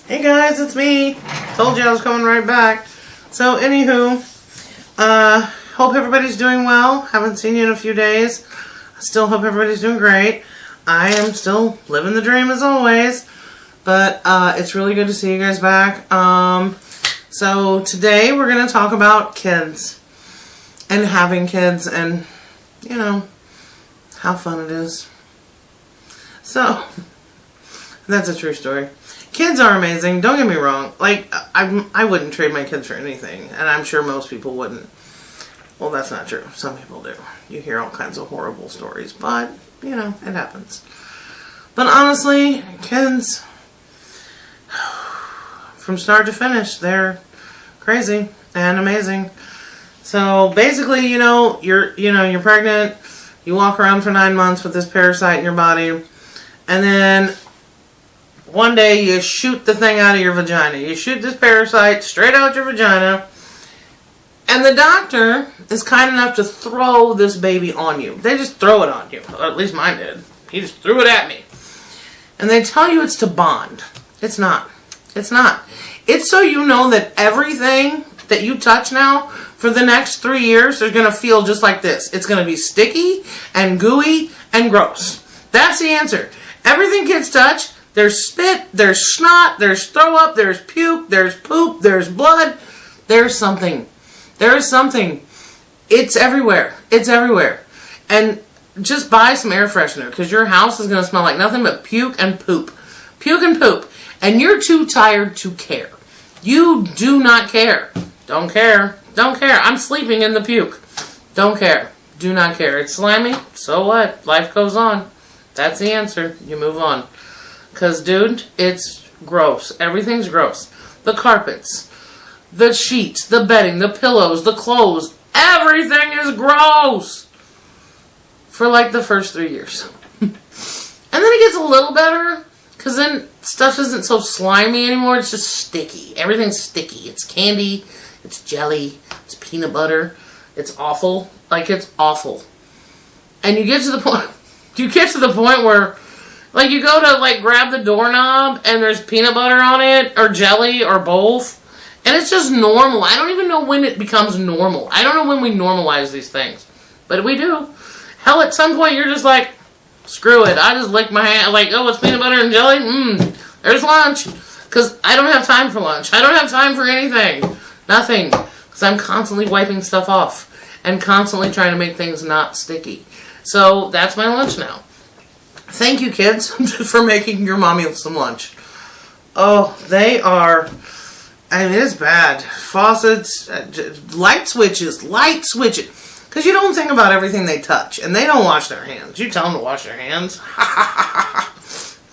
Hey guys, it's me. Told you I was coming right back. So anywho, hope everybody's doing well. Haven't seen you in a few days. I still hope everybody's doing great. I am still living the dream as always. But it's really good to see you guys back. So today we're going to talk about kids. And having kids and, you know, how fun it is. So, that's a true story. Kids are amazing. Don't get me wrong. Like, I wouldn't trade my kids for anything. And I'm sure most people wouldn't. Well, that's not true. Some people do. You hear all kinds of horrible stories. But, you know, it happens. But honestly, kids, from start to finish, they're crazy and amazing. So basically, you're pregnant. You walk around for 9 months with this parasite in your body. And then one day you shoot the thing out of your vagina. You shoot this parasite straight out your vagina. And the doctor is kind enough to throw this baby on you. They just throw it on you. Or at least mine did. He just threw it at me. And they tell you it's to bond. It's not. It's not. It's so you know that everything that you touch now for the next 3 years are going to feel just like this. It's going to be sticky and gooey and gross. That's the answer. Everything kids touch, there's spit, there's snot, there's throw up, there's puke, there's poop, there's blood. There's something. There is something. It's everywhere. It's everywhere. And just buy some air freshener because your house is going to smell like nothing but puke and poop. Puke and poop. And you're too tired to care. You do not care. Don't care. Don't care. I'm sleeping in the puke. Don't care. Do not care. It's slimy. So what? Life goes on. That's the answer. You move on. Because, dude, it's gross. Everything's gross. The carpets, the sheets, the bedding, the pillows, the clothes. Everything is gross. For like the first 3 years. And then it gets a little better. Because then stuff isn't so slimy anymore. It's just sticky. Everything's sticky. It's candy. It's jelly. It's peanut butter. It's awful. Like, it's awful. And you get to the point... You get to the point where... Like, you go to, like, grab the doorknob and there's peanut butter on it. Or jelly. Or both. And it's just normal. I don't even know when it becomes normal. I don't know when we normalize these things. But we do. Hell, at some point you're just like... Screw it. I just lick my hand. Like, oh, it's peanut butter and jelly? There's lunch. Because I don't have time for lunch. I don't have time for anything. Nothing. Because I'm constantly wiping stuff off. And constantly trying to make things not sticky. So, that's my lunch now. Thank you, kids, for making your mommy some lunch. Oh, they are... I mean, it's bad. Faucets, light switches. Because you don't think about everything they touch. And they don't wash their hands. You tell them to wash their hands.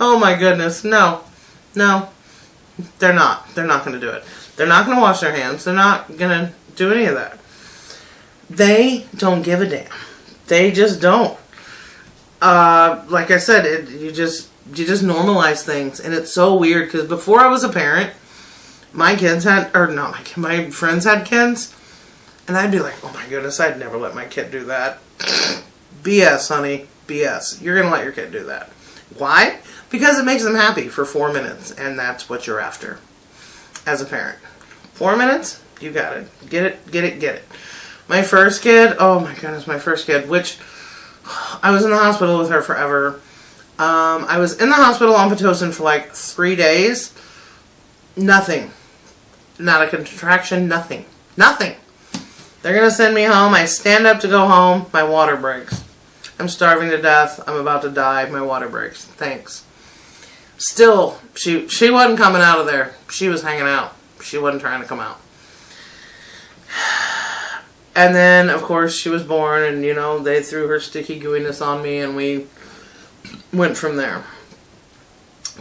Oh my goodness. No. They're not. They're not going to do it. They're not going to wash their hands. They're not going to do any of that. They don't give a damn. They just don't. Like I said, you just normalize things. And it's so weird. Because before I was a parent, my friends had kids. And I'd be like, oh my goodness, I'd never let my kid do that. BS, honey. BS. You're going to let your kid do that. Why? Because it makes them happy for 4 minutes. And that's what you're after as a parent. 4 minutes? You got it. Get it. My first kid, oh my goodness, which I was in the hospital with her forever. I was in the hospital on Pitocin for like 3 days. Nothing. Not a contraction, nothing. They're going to send me home. I stand up to go home. My water breaks. I'm starving to death. I'm about to die. My water breaks. Thanks. Still, she wasn't coming out of there. She was hanging out. She wasn't trying to come out. And then, of course, she was born. And, they threw her sticky gooiness on me. And we went from there.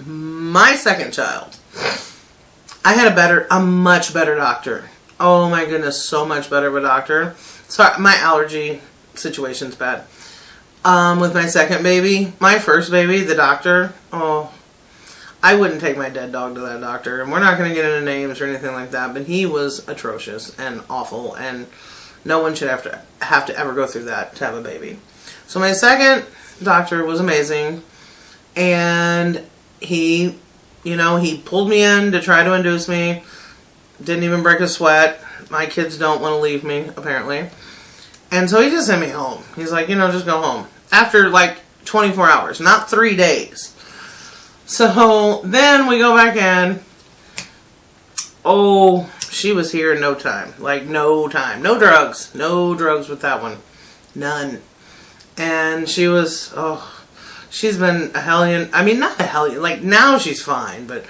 My second child. I had a much better doctor. Oh my goodness, so much better of a doctor. Sorry, my allergy situation's bad. With my second baby, my first baby, the doctor, I wouldn't take my dead dog to that doctor. And we're not going to get into names or anything like that, but he was atrocious and awful, and no one should have to ever go through that to have a baby. So my second doctor was amazing, and he You know, he pulled me in to try to induce me. Didn't even break a sweat. My kids don't want to leave me, apparently. And so he just sent me home. He's like, you know, just go home. After like 24 hours, not 3 days. So then we go back in. Oh, she was here in no time. Like, no time. No drugs. No drugs with that one. None. And she was, she's been a hellion. I mean, not a hellion. Like, now she's fine. But,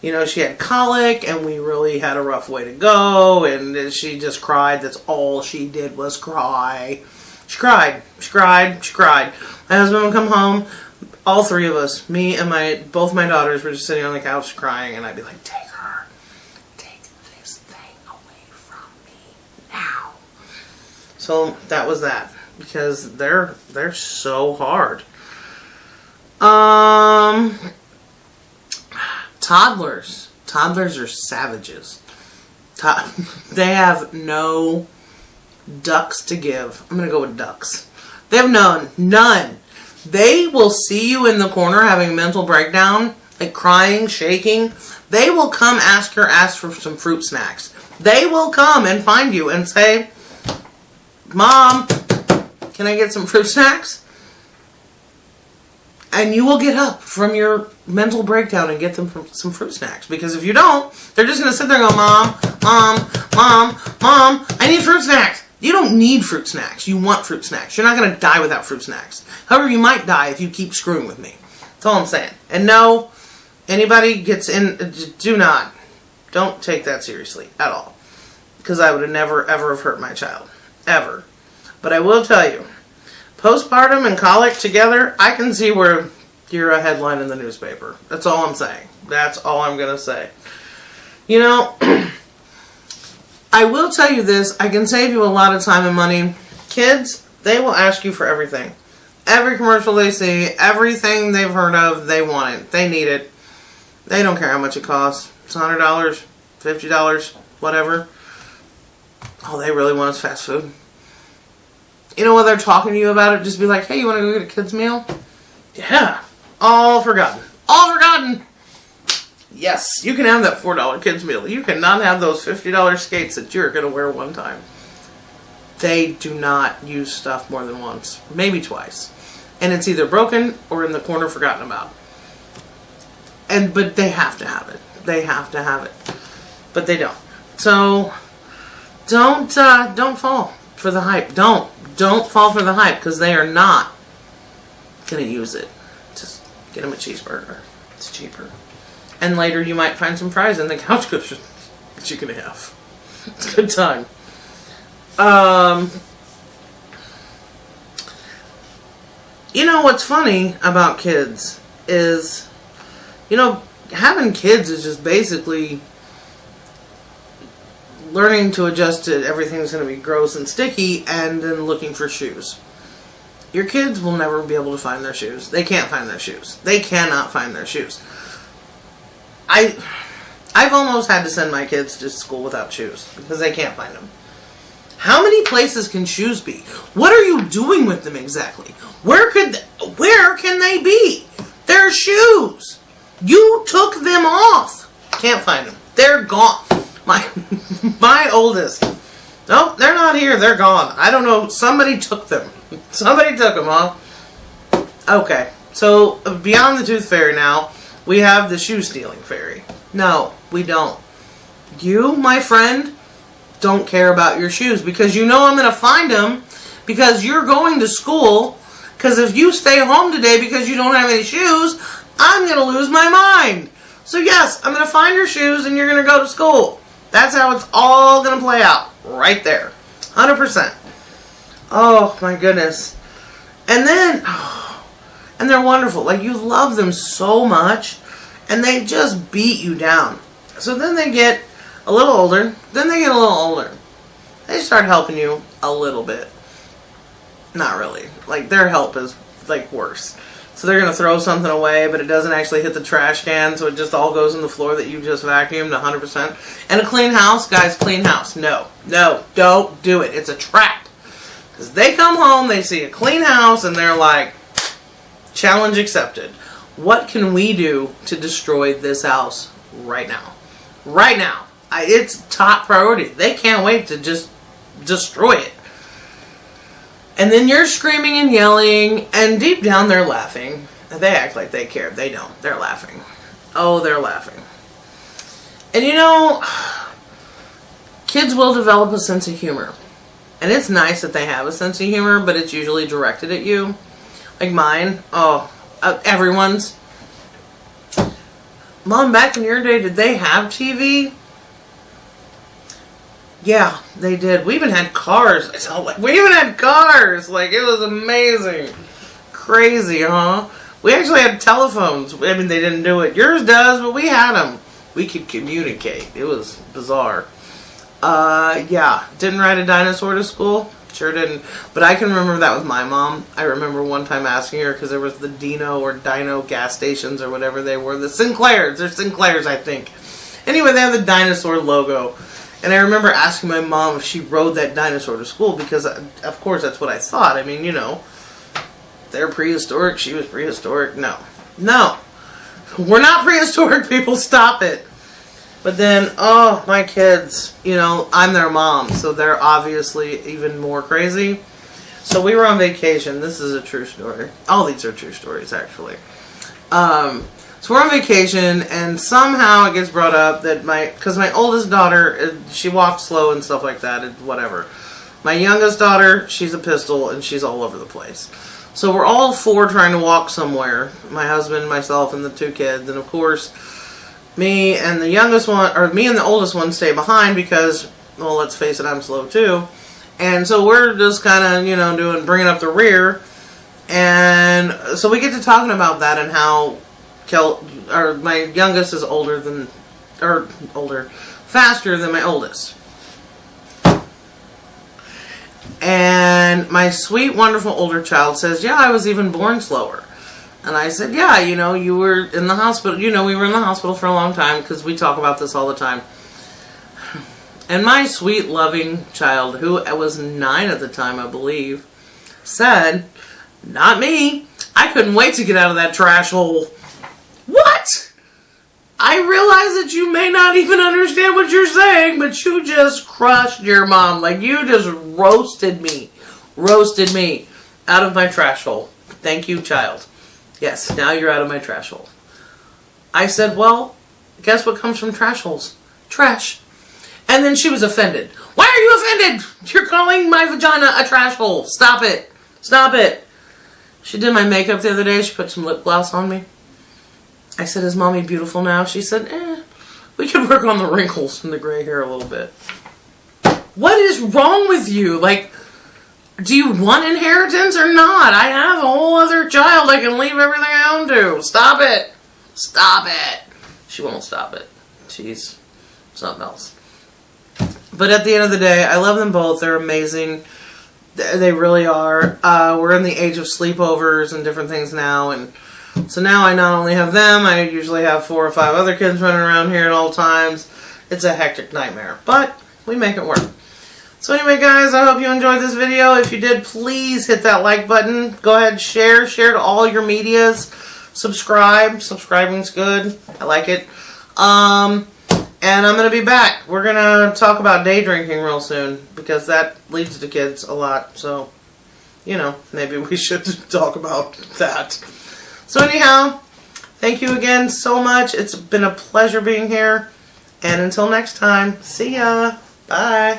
you know, she had colic, and we really had a rough way to go. And she just cried. That's all she did was cry. She cried. She cried. She cried. My husband would come home. All three of us, me and both my daughters, were just sitting on the couch crying. And I'd be like, take this thing away from me now. So that was that. Because they're so hard. Toddlers. Toddlers are savages. They have no ducks to give. I'm going to go with ducks. They have none. None. They will see you in the corner having a mental breakdown, like crying, shaking. They will come ask for some fruit snacks. They will come and find you and say, Mom, can I get some fruit snacks? And you will get up from your mental breakdown and get them some fruit snacks. Because if you don't, they're just going to sit there and go, Mom, I need fruit snacks. You don't need fruit snacks. You want fruit snacks. You're not going to die without fruit snacks. However, you might die if you keep screwing with me. That's all I'm saying. And no, anybody gets in, don't take that seriously at all. Because I would have never, ever have hurt my child. Ever. But I will tell you, postpartum and colic together, I can see where you're a headline in the newspaper. That's all I'm saying. That's all I'm going to say. You know, I will tell you this. I can save you a lot of time and money. Kids, they will ask you for everything. Every commercial they see, everything they've heard of, they want it. They need it. They don't care how much it costs. It's $100, $50, whatever. All they really want is fast food. You know, when they're talking to you about it, just be like, hey, you want to go get a kid's meal? Yeah. All forgotten. All forgotten. Yes, you can have that $4 kids meal. You cannot have those $50 skates that you're going to wear one time. They do not use stuff more than once. Maybe twice. And it's either broken or in the corner forgotten about. But they have to have it. They have to have it. But they don't. So, don't fall for the hype. Don't fall for the hype, because they are not going to use it. Just get them a cheeseburger. It's cheaper. And later you might find some fries in the couch cushion that you can have. It's a good time. You know what's funny about kids is, you know, having kids is just basically learning to adjust to everything's going to be gross and sticky, and then looking for shoes. Your kids will never be able to find their shoes. They can't find their shoes. They cannot find their shoes. I've almost had to send my kids to school without shoes because they can't find them. How many places can shoes be? What are you doing with them exactly? Where can they be? They're shoes. You took them off. Can't find them. They're gone. My oldest. Nope, they're not here. They're gone. I don't know. Somebody took them. Somebody took them, huh? Okay. So, beyond the tooth fairy now, we have the shoe stealing fairy. No, we don't. You, my friend, don't care about your shoes because you know I'm going to find them because you're going to school. Because if you stay home today because you don't have any shoes, I'm going to lose my mind. So yes, I'm going to find your shoes and you're going to go to school. That's how it's all going to play out. Right there. 100%. Oh, my goodness. And then, and they're wonderful. Like, you love them so much, and they just beat you down. So then they get a little older. They start helping you a little bit. Not really. Like, their help is, like, worse. So they're going to throw something away, but it doesn't actually hit the trash can, so it just all goes on the floor that you just vacuumed 100%. And a clean house, guys, clean house. No, don't do it. It's a trap. Because they come home, they see a clean house, and they're like, challenge accepted. what can we do to destroy this house right now? Right now. It's top priority. They can't wait to just destroy it. And then you're screaming and yelling, and deep down they're laughing. They act like they care. They don't. They're laughing. Oh, they're laughing. And you know, kids will develop a sense of humor. And it's nice that they have a sense of humor, but it's usually directed at you. Like mine. Oh, everyone's. Mom, back in your day, did they have TV? Yeah, they did. We even had cars. We even had cars. Like, it was amazing. Crazy, huh? We actually had telephones. I mean, they didn't do it. Yours does, but we had them. We could communicate. It was bizarre. Yeah. Didn't ride a dinosaur to school? Sure didn't. But I can remember that with my mom. I remember one time asking her, because there was the Dino gas stations or whatever they were. The Sinclairs. They're Sinclairs, I think. Anyway, they have the dinosaur logo. And I remember asking my mom if she rode that dinosaur to school, because, of course, that's what I thought. I mean, you know, they're prehistoric. She was prehistoric. No. No. We're not prehistoric, people. Stop it. But then, oh, my kids, you know, I'm their mom, so they're obviously even more crazy. So we were on vacation. This is a true story. All these are true stories, actually. So we're on vacation, and somehow it gets brought up that because my oldest daughter, she walks slow and stuff like that, and whatever. My youngest daughter, she's a pistol, and she's all over the place. So we're all four trying to walk somewhere. My husband, myself, and the two kids, and of course, me and the youngest one, or me and the oldest one stay behind because, well, let's face it, I'm slow too. And so we're just kind of, you know, bringing up the rear. And so we get to talking about that and how my youngest is faster than my oldest. And my sweet, wonderful older child says, yeah, I was even born slower. And I said, yeah, you know, you were in the hospital. You know, we were in the hospital for a long time because we talk about this all the time. And my sweet, loving child, who was 9 at the time, I believe, said, not me. I couldn't wait to get out of that trash hole. What? I realize that you may not even understand what you're saying, but you just crushed your mom. Like, you just roasted me out of my trash hole. Thank you, child. Yes, now you're out of my trash hole. I said, well, guess what comes from trash holes? Trash. And then she was offended. Why are you offended? You're calling my vagina a trash hole. Stop it. Stop it. She did my makeup the other day. She put some lip gloss on me. I said, is mommy beautiful now? She said, we could work on the wrinkles and the gray hair a little bit. What is wrong with you? Like, do you want inheritance or not? I have a whole other child. I can leave everything I own to. Stop it. Stop it. She won't stop it. She's something else. But at the end of the day, I love them both. They're amazing. They really are. We're in the age of sleepovers and different things now, and so now I not only have them, I usually have 4 or 5 other kids running around here at all times. It's a hectic nightmare, but we make it work. So anyway, guys, I hope you enjoyed this video. If you did, please hit that like button. Go ahead and share to all your medias. Subscribe. Subscribing's good. I like it. And I'm going to be back. We're going to talk about day drinking real soon, because that leads to kids a lot. So, you know, maybe we should talk about that. So anyhow, thank you again so much. It's been a pleasure being here. And until next time, see ya. Bye.